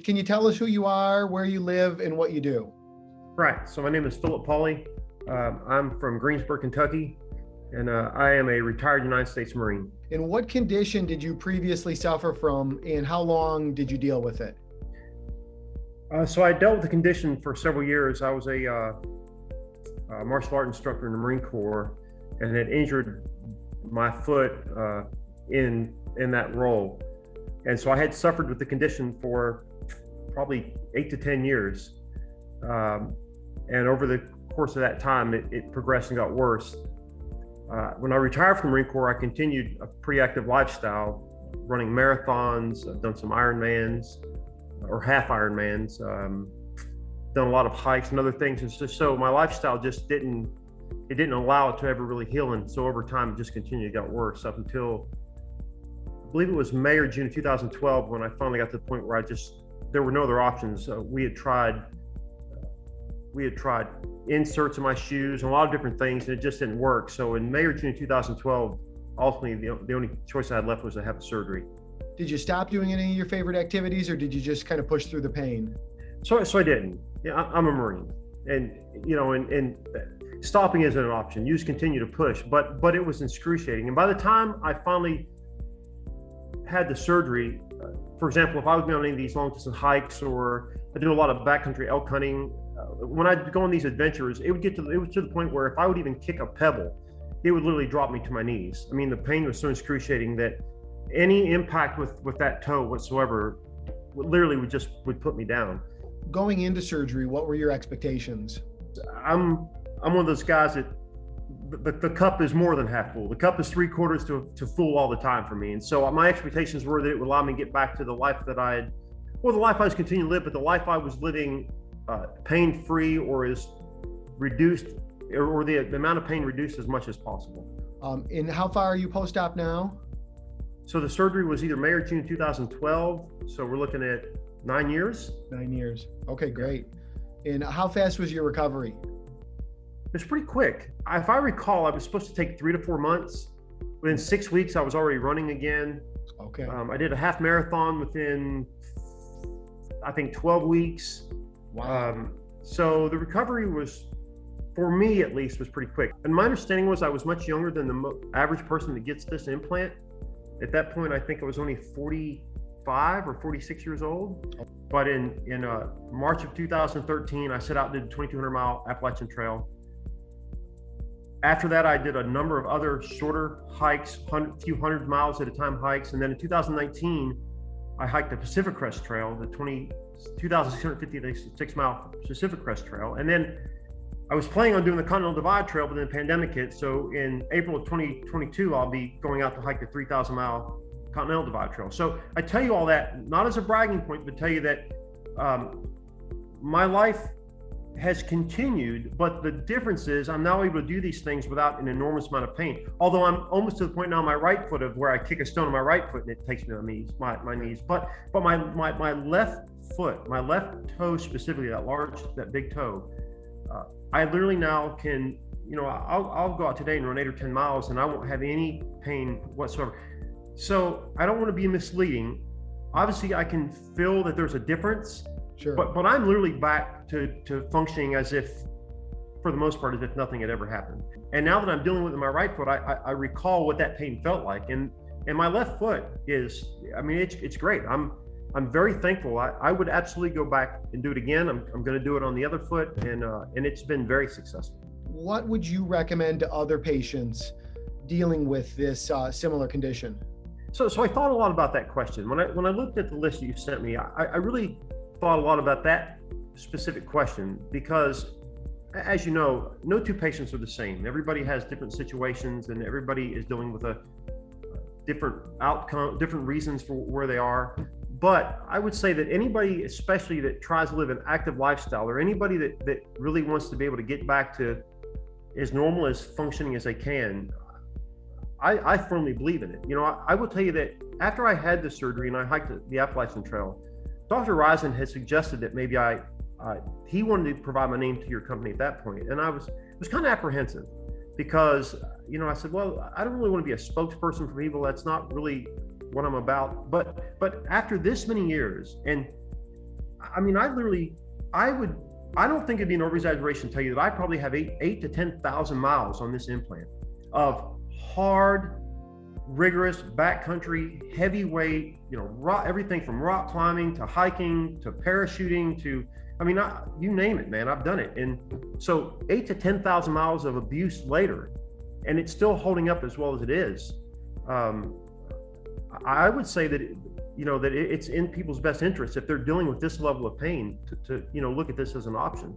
Can you tell us who you are, where you live, and what you do? Right. So my name is Philip Pauly. I'm from Greensburg, Kentucky, and I am a retired United States Marine. And what condition did you previously suffer from, and how long did you deal with it? So I dealt with the condition for several years. I was a martial art instructor in the Marine Corps, and had injured my foot in that role. And so I had suffered with the condition for probably 8 to 10 years. And over the course of that time, it progressed and got worse. When I retired from the Marine Corps, I continued a pretty active lifestyle, running marathons. I've done some Ironmans or half Ironmans, done a lot of hikes and other things. And so my lifestyle just didn't allow it to ever really heal. And so over time, it just continued to get worse up until, I believe it was May or June of 2012, when I finally got to the point where there were no other options. We had tried inserts in my shoes and a lot of different things, and it just didn't work. So in May or June of 2012, ultimately the only choice I had left was to have the surgery. Did you stop doing any of your favorite activities, or did you just kind of push through the pain? So I didn't. Yeah, I'm a Marine, and stopping isn't an option. You just continue to push, but it was excruciating. And by the time I finally had the surgery, for example, if I was going on any of these long distance hikes, or I do a lot of backcountry elk hunting, when I'd go on these adventures, it was to the point where if I would even kick a pebble, it would literally drop me to my knees. I mean, the pain was so excruciating that any impact with that toe whatsoever literally would put me down. Going into surgery, what were your expectations? I'm one of those guys that the cup is more than half full. The cup is 3/4 to full all the time for me. And so my expectations were that it would allow me to get back to the life that the life I was continuing to live, but the life I was living pain-free, or is reduced, or the amount of pain reduced as much as possible. And how far are you post-op now? So the surgery was either May or June 2012. So we're looking at 9 years. 9 years. Okay, great. And how fast was your recovery? It's pretty quick. If I recall, I was supposed to take 3 to 4 months. Within 6 weeks, I was already running again. Okay. I did a half marathon within, I think, 12 weeks. Wow. So the recovery was, for me at least, was pretty quick. And my understanding was I was much younger than the average person that gets this implant. At that point, I think I was only 45 or 46 years old. But in March of 2013, I set out and did the 2,200 mile Appalachian Trail. After that, I did a number of other shorter hikes, few hundred miles at a time hikes. And then in 2019, I hiked the Pacific Crest Trail, the 2,656 mile Pacific Crest Trail. And then I was planning on doing the Continental Divide Trail, but then the pandemic hit. So in April of 2022, I'll be going out to hike the 3,000 mile Continental Divide Trail. So I tell you all that, not as a bragging point, but tell you that my life has continued, but the difference is I'm now able to do these things without an enormous amount of pain. Although I'm almost to the point now on my right foot of where I kick a stone on my right foot and it takes me to my knees. But my left foot, my left toe specifically, that big toe, I literally now can, I'll go out today and run 8 or 10 miles and I won't have any pain whatsoever. So I don't want to be misleading. Obviously, I can feel that there's a difference. Sure. But I'm literally back to functioning as if, for the most part, as if nothing had ever happened. And now that I'm dealing with my right foot, I recall what that pain felt like. And my left foot is, it's great. I'm very thankful. I would absolutely go back and do it again. I'm going to do it on the other foot, and it's been very successful. What would you recommend to other patients dealing with this similar condition? So I thought a lot about that question. When I looked at the list that you sent me, I really thought a lot about that specific question, because as you know, no two patients are the same. Everybody has different situations, and everybody is dealing with a different outcome, different reasons for where they are. But I would say that anybody, especially that tries to live an active lifestyle, or anybody that really wants to be able to get back to as normal as functioning as they can, I firmly believe in it. I will tell you that after I had the surgery and I hiked the Appalachian Trail, Dr. Risen had suggested that maybe he wanted to provide my name to your company at that point. And I was kind of apprehensive because, I said, well, I don't really want to be a spokesperson for people. That's not really what I'm about. But after this many years, and I mean, I don't think it'd be an over-exaggeration to tell you that I probably have eight to 10,000 miles on this implant of hard, rigorous backcountry, heavyweight, everything from rock climbing to hiking to parachuting to, you name it, man, I've done it. And so 8 to 10,000 miles of abuse later, and it's still holding up as well as it is. I would say that, that it's in people's best interest if they're dealing with this level of pain to look at this as an option.